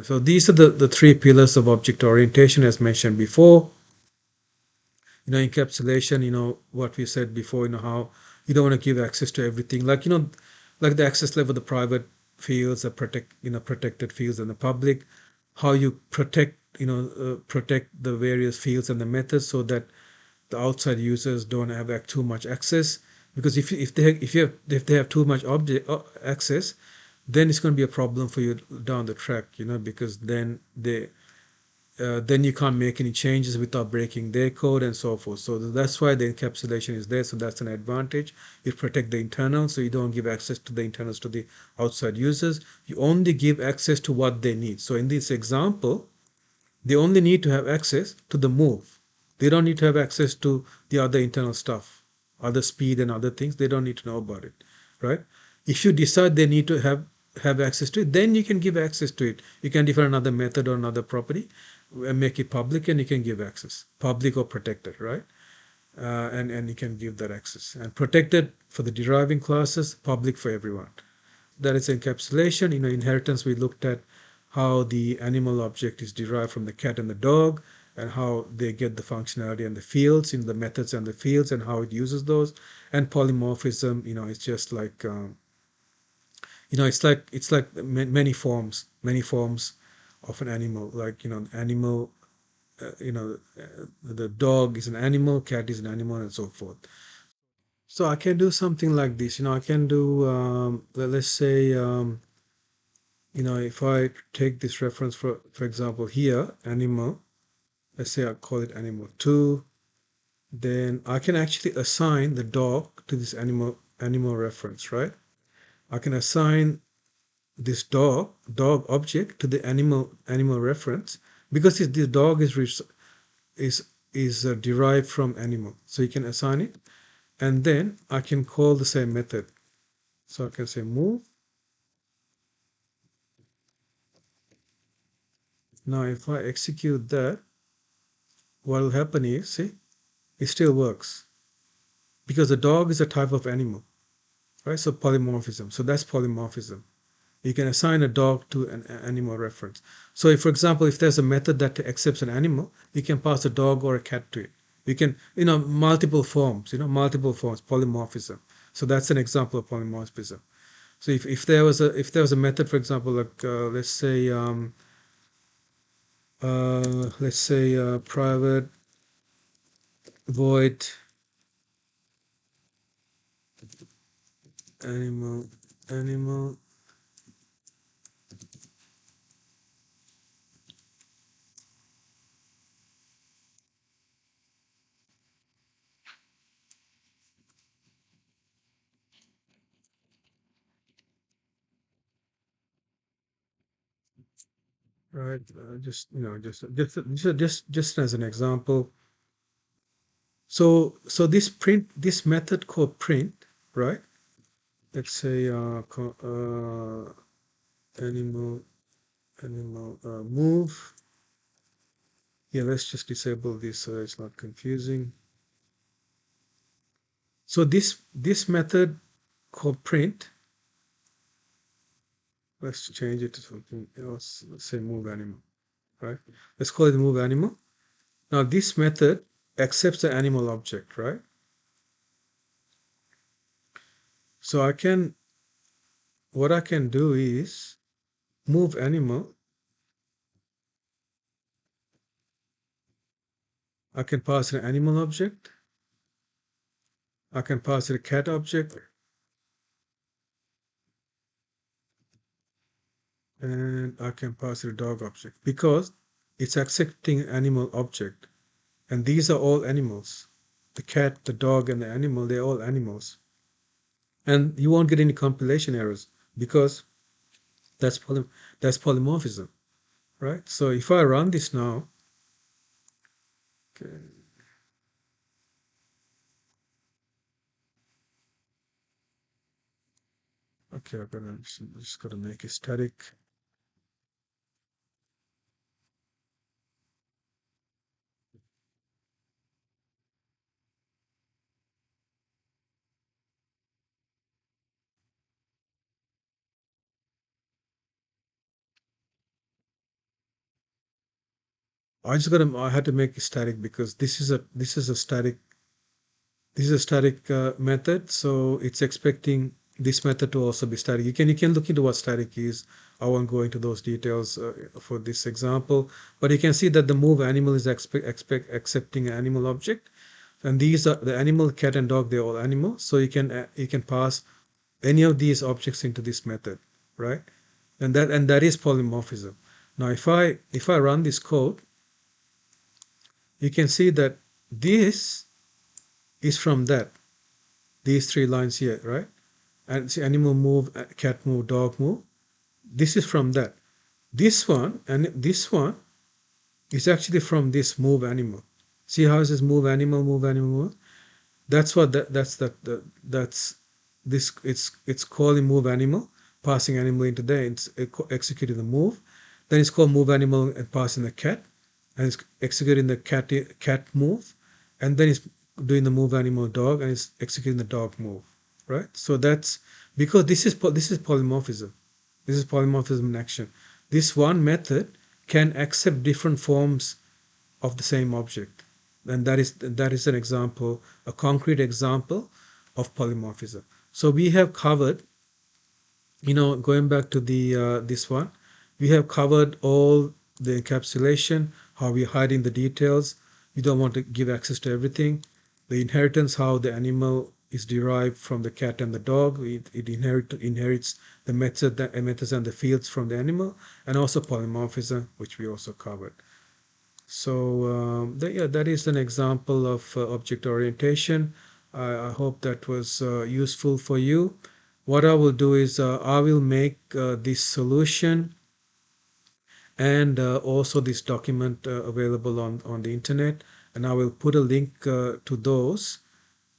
So these are the three pillars of object orientation as mentioned before. Encapsulation, what we said before, how you don't want to give access to everything, like like the access level, the private fields, the protected fields, and the public, how you protect protect the various fields and the methods so that the outside users don't have too much access. Because if they have too much object access, then it's going to be a problem for you down the track, because then you can't make any changes without breaking their code and so forth. So that's why the encapsulation is there. So that's an advantage. You protect the internals, so you don't give access to the internals to the outside users. You only give access to what they need. So in this example, they only need to have access to the move. They don't need to have access to the other internal stuff, other speed and other things. They don't need to know about it, right? If you decide they need to have access to it, then you can give access to it. You can define another method or another property and make it public, and you can give access, public or protected, right? And you can give that access, and protected for the deriving classes, public for everyone. That is encapsulation. Inheritance, we looked at how the animal object is derived from the cat and the dog, and how they get the functionality and the fields, the methods and the fields, and how it uses those. And polymorphism, it's just like it's like many forms of an animal. Like animal, the dog is an animal, cat is an animal, and so forth. So I can do something like this. I can do let's say if I take this reference for example here, animal, let's say I call it animal 2, then I can actually assign the dog to this animal reference, right? I can assign this dog object to the animal reference, because this dog is derived from animal, so you can assign it, and then I can call the same method. So I can say move. Now if I execute that, what will happen is, see, it still works, because the dog is a type of animal, right? So polymorphism. So that's polymorphism. You can assign a dog to an animal reference. So if, for example, if there's a method that accepts an animal, you can pass a dog or a cat to it. You can, multiple forms, polymorphism. So that's an example of polymorphism. So if there was a method, for example, like let's say private void animal. Right, just as an example. So this method called print, right? Let's say animal move. Yeah, let's just disable this so it's not confusing. So this method called print, let's change it to something else. Let's say move animal, right? Let's call it move animal. Now this method accepts the animal object, right? So what I can do is move animal. I can pass an animal object. I can pass it a cat object, and I can pass it a dog object, because it's accepting animal object. And these are all animals. The cat, the dog, and the animal, they're all animals. And you won't get any compilation errors, because that's that's polymorphism, right? So if I run this now, okay, I'm just gonna make it static. I had to make it static because this is a static method, so it's expecting this method to also be static. You can look into what static is. I won't go into those details for this example, but you can see that the move animal is accepting an animal object, and these are the animal, cat and dog. They're all animals, so you can pass any of these objects into this method, right? And that is polymorphism. Now, if I run this code, you can see that this is from that these three lines here, right? And see, animal move, cat move, dog move. This is from that. This one and this one is actually from this move animal. See how it says move animal, move animal, move? That's what that's this. It's calling move animal, passing animal into there. It's executing the move. Then it's called move animal and passing the cat, and it's executing the cat move, and then it's doing the move animal dog, and it's executing the dog move, right? So that's because this is polymorphism. This is polymorphism in action. This one method can accept different forms of the same object, and that is an example, a concrete example of polymorphism. So we have covered, going back to the this one, we have covered all the encapsulation, how we're hiding the details. We don't want to give access to everything. The inheritance, how the animal is derived from the cat and the dog. It inherits the methods and the fields from the animal, and also polymorphism, which we also covered. So that is an example of object orientation. I hope that was useful for you. What I will do is I will make this solution and also this document available on the internet, and I will put a link to those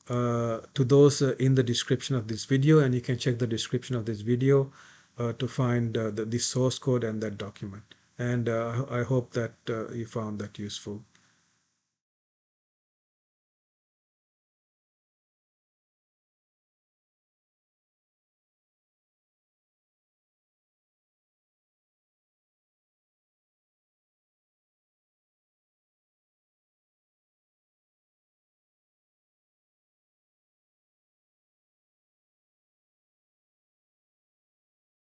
in the description of this video, and you can check the description of this video to find the source code and that document. And I hope that you found that useful.